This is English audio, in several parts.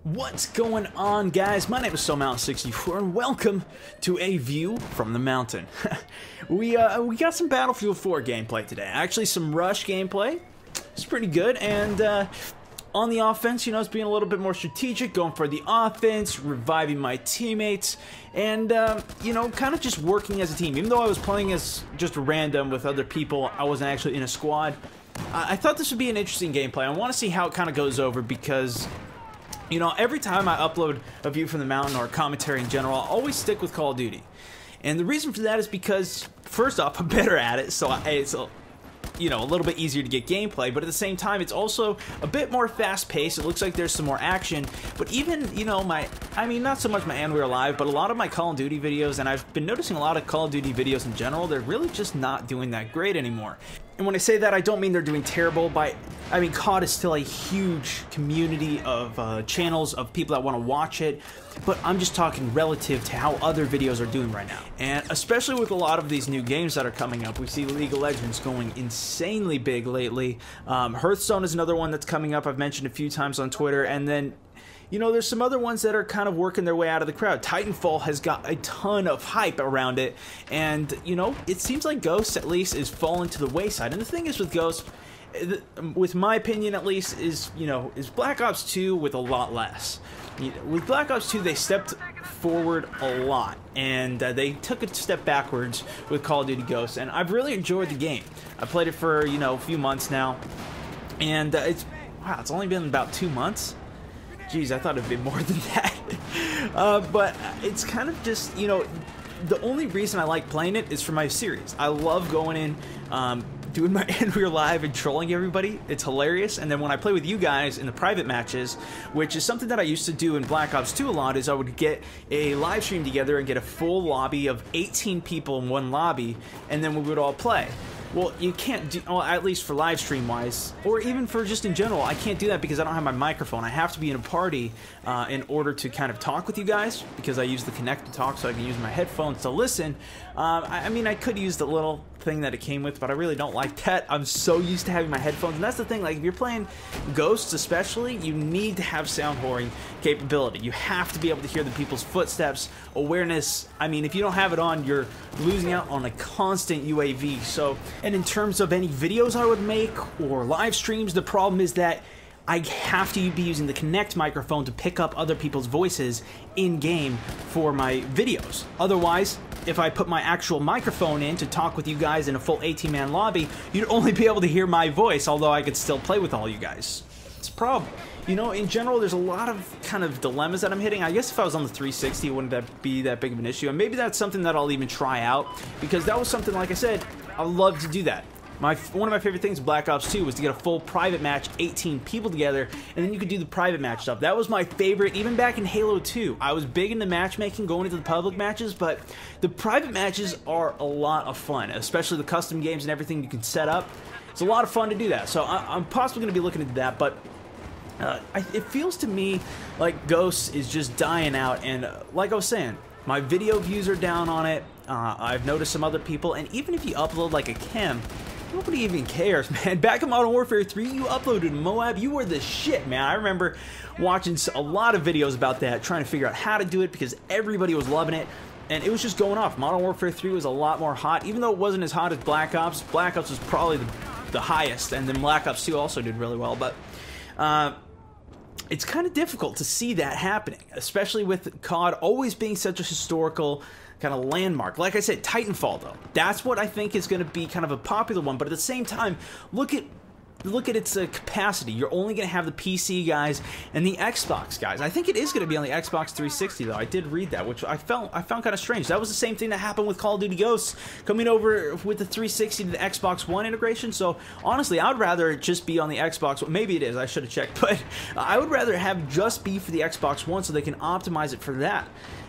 What's going on, guys? My name is SoMountain64 and welcome to a view from the mountain. we got some Battlefield 4 gameplay today. Actually, some Rush gameplay. It's pretty good, and on the offense, you know, it's being a little bit more strategic, going for the offense, reviving my teammates, and you know, kind of just working as a team. Even though I was playing as just random with other people, I wasn't actually in a squad. I thought this would be an interesting gameplay. I want to see how it kind of goes over because, you know, every time I upload a view from the mountain or commentary in general, I always stick with Call of Duty. And the reason for that is because, first off, I'm better at it, so it's you know, a little bit easier to get gameplay, but at the same time, it's also a bit more fast-paced. It looks like there's some more action, but even, you know, I mean, not so much my And We're Alive, but a lot of my Call of Duty videos, and I've been noticing a lot of Call of Duty videos in general, they're really just not doing that great anymore. And when I say that, I don't mean they're doing terrible. I mean, COD is still a huge community of channels of people that want to watch it, but I'm just talking relative to how other videos are doing right now. And especially with a lot of these new games that are coming up, we see League of Legends going insanely big lately. Hearthstone is another one that's coming up, I've mentioned a few times on Twitter, and then, you know, there's some other ones that are kind of working their way out of the crowd. Titanfall has got a ton of hype around it, and, you know, it seems like Ghost, at least, is falling to the wayside. And the thing is with Ghost, with my opinion at least, is, you know, is Black Ops 2 with a lot less. With Black Ops 2, they stepped forward a lot, and they took a step backwards with Call of Duty Ghosts, and I've really enjoyed the game. I played it for, you know, a few months now, and it's only been about 2 months. Jeez, I thought it'd be more than that. But it's kind of just, you know, the only reason I like playing it is for my series. I love going in, doing my And We're Live and trolling everybody. It's hilarious. And then when I play with you guys in the private matches, which is something that I used to do in Black Ops 2 a lot, is I would get a live stream together and get a full lobby of 18 people in one lobby, and then we would all play. Well, you can't do, well, at least for live stream wise, or even for just in general, I can't do that because I don't have my microphone. I have to be in a party in order to kind of talk with you guys, because I use the Connect to talk, so I can use my headphones to listen. I mean, I could use the little thing that it came with, but I really don't like that. I'm so used to having my headphones, and that's the thing, like, if you're playing Ghosts especially, you need to have sound whoring capability. You have to be able to hear the people's footsteps, awareness. I mean, if you don't have it on, you're losing out on a constant UAV. So, and in terms of any videos I would make or live streams, the problem is that I have to be using the Connect microphone to pick up other people's voices in-game for my videos. Otherwise, if I put my actual microphone in to talk with you guys in a full 18-man lobby, you'd only be able to hear my voice, although I could still play with all you guys. It's a problem. You know, in general, there's a lot of kind of dilemmas that I'm hitting. I guess if I was on the 360, it wouldn't be that big of an issue. And maybe that's something that I'll even try out, because that was something, like I said, I love to do that. One of my favorite things in Black Ops 2 was to get a full private match, 18 people together, and then you could do the private match stuff. That was my favorite, even back in Halo 2. I was big into matchmaking, going into the public matches, but the private matches are a lot of fun, especially the custom games and everything you can set up. It's a lot of fun to do that, so I'm possibly going to be looking into that, but it feels to me like Ghosts is just dying out, and like I was saying, my video views are down on it. I've noticed some other people, and even if you upload like a chem, nobody even cares, man. Back in Modern Warfare 3, you uploaded Moab, you were the shit, man. I remember watching a lot of videos about that, trying to figure out how to do it because everybody was loving it, and it was just going off. Modern Warfare 3 was a lot more hot, even though it wasn't as hot as Black Ops. Black Ops was probably the highest, and then Black Ops 2 also did really well, but it's kind of difficult to see that happening, especially with COD always being such a historical kind of landmark. Like I said, Titanfall, though, that's what I think is going to be kind of a popular one, but at the same time, look at its capacity. You're only going to have the PC guys and the Xbox guys. I think it is going to be on the Xbox 360, though. I did read that, which I found kind of strange. That was the same thing that happened with Call of Duty Ghosts coming over with the 360 to the Xbox One integration. So honestly, I would rather it just be on the Xbox One. Maybe it is, I should have checked, but I would rather have just be for the Xbox One so they can optimize it for that.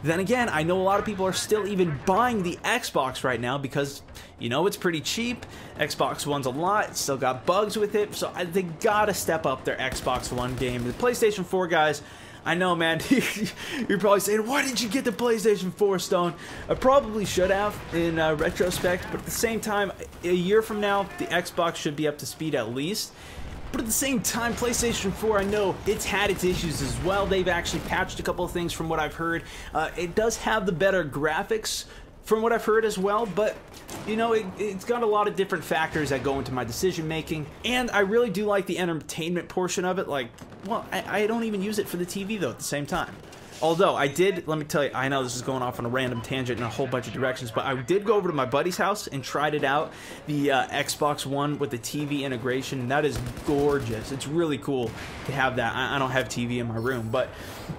Then again, I know a lot of people are still even buying the Xbox right now because, you know, it's pretty cheap. Xbox One's a lot. It's still got bugs with it. So they gotta step up their Xbox One game. The PlayStation 4 guys, I know, man, you're probably saying, why didn't you get the PlayStation 4, Stone? I probably should have in retrospect, but at the same time, a year from now, the Xbox should be up to speed at least. But at the same time, PlayStation 4, I know it's had its issues as well. They've actually patched a couple of things from what I've heard. It does have the better graphics from what I've heard as well, but you know, it's got a lot of different factors that go into my decision making, and I really do like the entertainment portion of it. Like, well, I don't even use it for the TV though at the same time. Although I did, let me tell you, I know this is going off on a random tangent in a whole bunch of directions, but I did go over to my buddy's house and tried it out, the Xbox One with the TV integration, and that is gorgeous. It's really cool to have that. I don't have TV in my room, but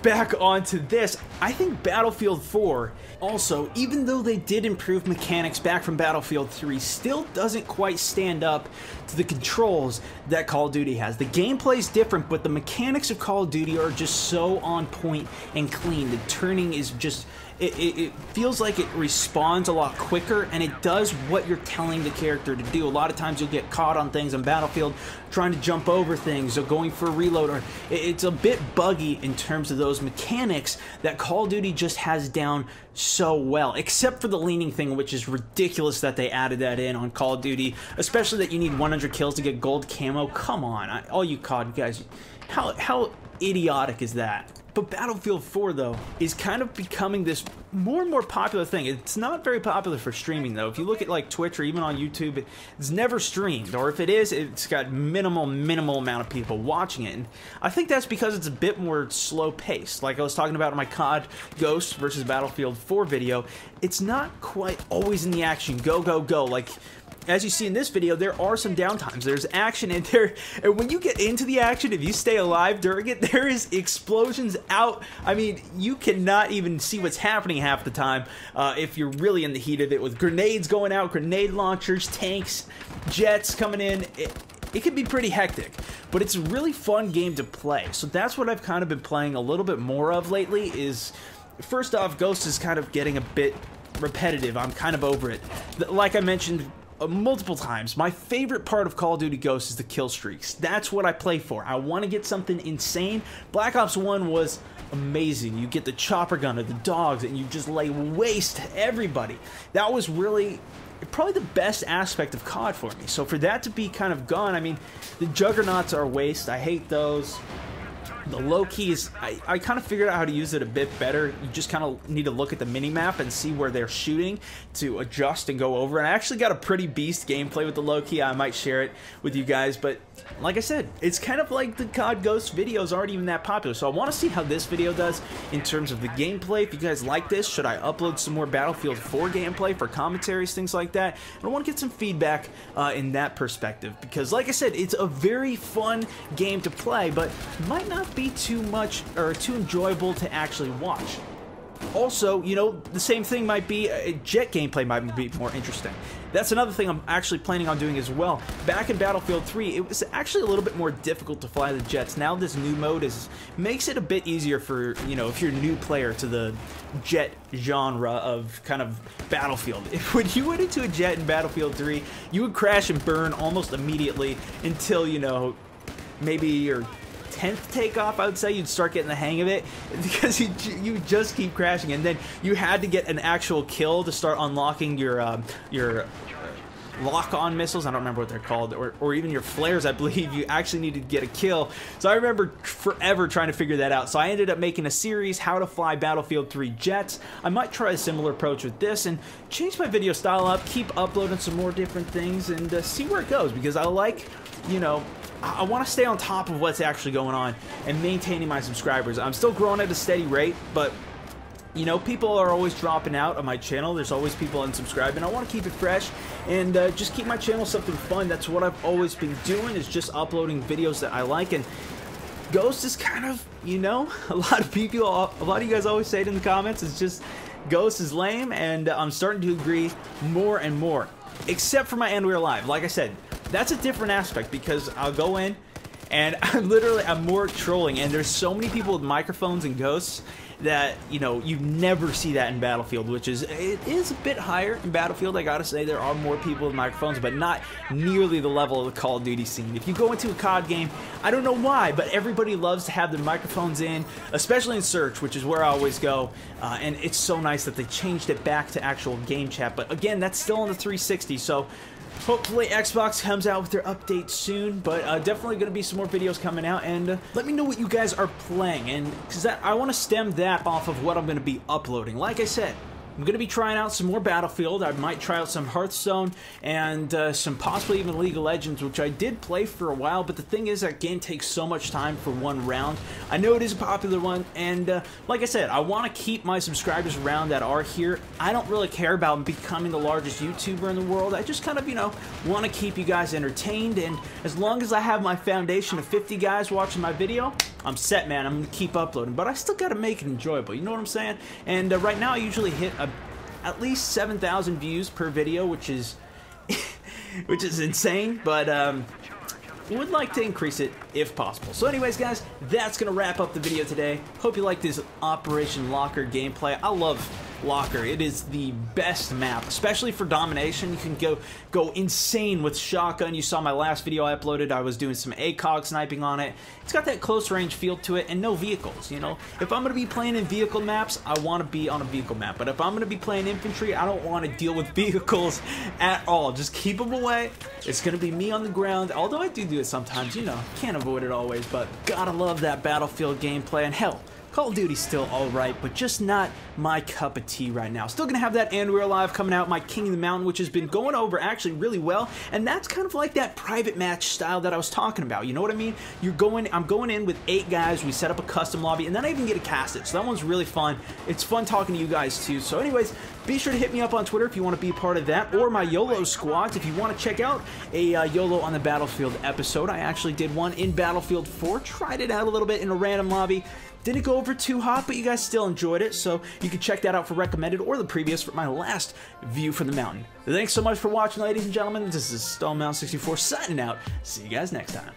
back onto this, I think Battlefield 4 also, even though they did improve mechanics back from Battlefield 3, still doesn't quite stand up to the controls that Call of Duty has. The gameplay is different, but the mechanics of Call of Duty are just so on point and clean. The turning is just, it feels like it responds a lot quicker, and it does what you're telling the character to do. A lot of times you'll get caught on things on Battlefield trying to jump over things or going for a reload, or it's a bit buggy in terms of those mechanics that Call of Duty just has down so well, except for the leaning thing, which is ridiculous that they added that in on Call of Duty, especially that you need 100 kills to get gold camo. Come on, all you COD guys, how idiotic is that? But Battlefield 4, though, is kind of becoming this more and more popular thing. It's not very popular for streaming, though. If you look at like Twitch or even on YouTube, it's never streamed. Or if it is, it's got minimal amount of people watching it. And I think that's because it's a bit more slow-paced. Like I was talking about in my COD Ghost versus Battlefield 4 video, it's not quite always in the action. Go, go, go. Like, as you see in this video, there are some downtimes. There's action in there, and when you get into the action, if you stay alive during it, there is explosions out. I mean, you cannot even see what's happening half the time if you're really in the heat of it, with grenades going out, grenade launchers, tanks, jets coming in. It can be pretty hectic, but it's a really fun game to play. So that's what I've kind of been playing a little bit more of lately. Is first off, Ghost is kind of getting a bit repetitive. I'm kind of over it. Like I mentioned multiple times, my favorite part of Call of Duty Ghosts is the kill streaks. That's what I play for. I want to get something insane. Black Ops 1 was amazing. You get the chopper gun or the dogs and you just lay waste to everybody. That was really probably the best aspect of COD for me. So for that to be kind of gone, I mean, the juggernauts are waste. I hate those. The low keys, I kind of figured out how to use it a bit better. You just kind of need to look at the mini-map and see where they're shooting to adjust and go over. And I actually got a pretty beast gameplay with the low key. I might share it with you guys, but like I said, it's kind of like the COD Ghost videos aren't even that popular. So I want to see how this video does in terms of the gameplay. If you guys like this, should I upload some more Battlefield 4 gameplay for commentaries, things like that? And I want to get some feedback in that perspective, because like I said, it's a very fun game to play, but might not be too much or too enjoyable to actually watch. Also, you know, the same thing might be, jet gameplay might be more interesting. That's another thing I'm actually planning on doing as well. Back in Battlefield 3, it was actually a little bit more difficult to fly the jets. Now this new mode makes it a bit easier for, you know, if you're a new player to the jet genre of kind of Battlefield. When you went into a jet in Battlefield 3, you would crash and burn almost immediately until, you know, maybe your 10th takeoff, I would say, you'd start getting the hang of it, because you just keep crashing, and then you had to get an actual kill to start unlocking your lock-on missiles. I don't remember what they're called, or even your flares. I believe you actually needed to get a kill. So I remember forever trying to figure that out. So I ended up making a series, how to fly Battlefield 3 jets. I might try a similar approach with this and change my video style up, keep uploading some more different things, and see where it goes, because I like, you know, I want to stay on top of what's actually going on and maintaining my subscribers. I'm still growing at a steady rate, but you know, people are always dropping out on my channel. There's always people unsubscribing. I want to keep it fresh and just keep my channel something fun. That's what I've always been doing, is just uploading videos that I like. And Ghost is kind of, you know, a lot of you guys always say it in the comments, it's just Ghost is lame, and I'm starting to agree more and more. Except for my And We're Alive. Like I said, that's a different aspect, because I'll go in and I'm more trolling, and there's so many people with microphones and Ghosts that, you know, you never see that in Battlefield, which is, it is a bit higher in Battlefield. I gotta say, there are more people with microphones, but not nearly the level of the Call of Duty scene. If you go into a COD game, I don't know why, but everybody loves to have their microphones in, especially in Search, which is where I always go, and it's so nice that they changed it back to actual game chat. But again, that's still on the 360, so Hopefully Xbox comes out with their update soon, but definitely going to be some more videos coming out, and let me know what you guys are playing, and because I want to stem that off of what I'm going to be uploading. Like I said, I'm going to be trying out some more Battlefield. I might try out some Hearthstone and some possibly even League of Legends, which I did play for a while, but the thing is that game takes so much time for one round. I know it is a popular one, and like I said, I want to keep my subscribers around that are here. I don't really care about becoming the largest YouTuber in the world. I just kind of, you know, want to keep you guys entertained, and as long as I have my foundation of 50 guys watching my video, I'm set, man. I'm going to keep uploading, but I still got to make it enjoyable, you know what I'm saying? And right now I usually hit at least 7,000 views per video, which is which is insane, but would like to increase it if possible. So anyways, guys, that's gonna wrap up the video today. Hope you like this Operation Locker gameplay. I love Locker. It is the best map, especially for domination. You can go insane with shotgun. You saw my last video I uploaded. I was doing some ACOG sniping on it. It's got that close range feel to it, and no vehicles, you know. If I'm going to be playing in vehicle maps, I want to be on a vehicle map. But if I'm going to be playing infantry, I don't want to deal with vehicles at all. Just keep them away. It's going to be me on the ground, although I do it sometimes, you know. Can't avoid it always, but gotta love that Battlefield gameplay. And hell, Call of Duty's still alright, but just not my cup of tea right now. Still gonna have that And We're Alive coming out, my King of the Mountain, which has been going over actually really well, and that's kind of like that private match style that I was talking about, you know what I mean? I'm going in with 8 guys, we set up a custom lobby, and then I even get a casted, so that one's really fun. It's fun talking to you guys too. So anyways, be sure to hit me up on Twitter if you want to be a part of that, or my YOLO squads if you want to check out a YOLO on the Battlefield episode. I actually did one in Battlefield 4, tried it out a little bit in a random lobby. Didn't go over too hot, but you guys still enjoyed it, so you can check that out for recommended or the previous for my last view from the mountain. Thanks so much for watching, ladies and gentlemen. This is StallMountain64 signing out. See you guys next time.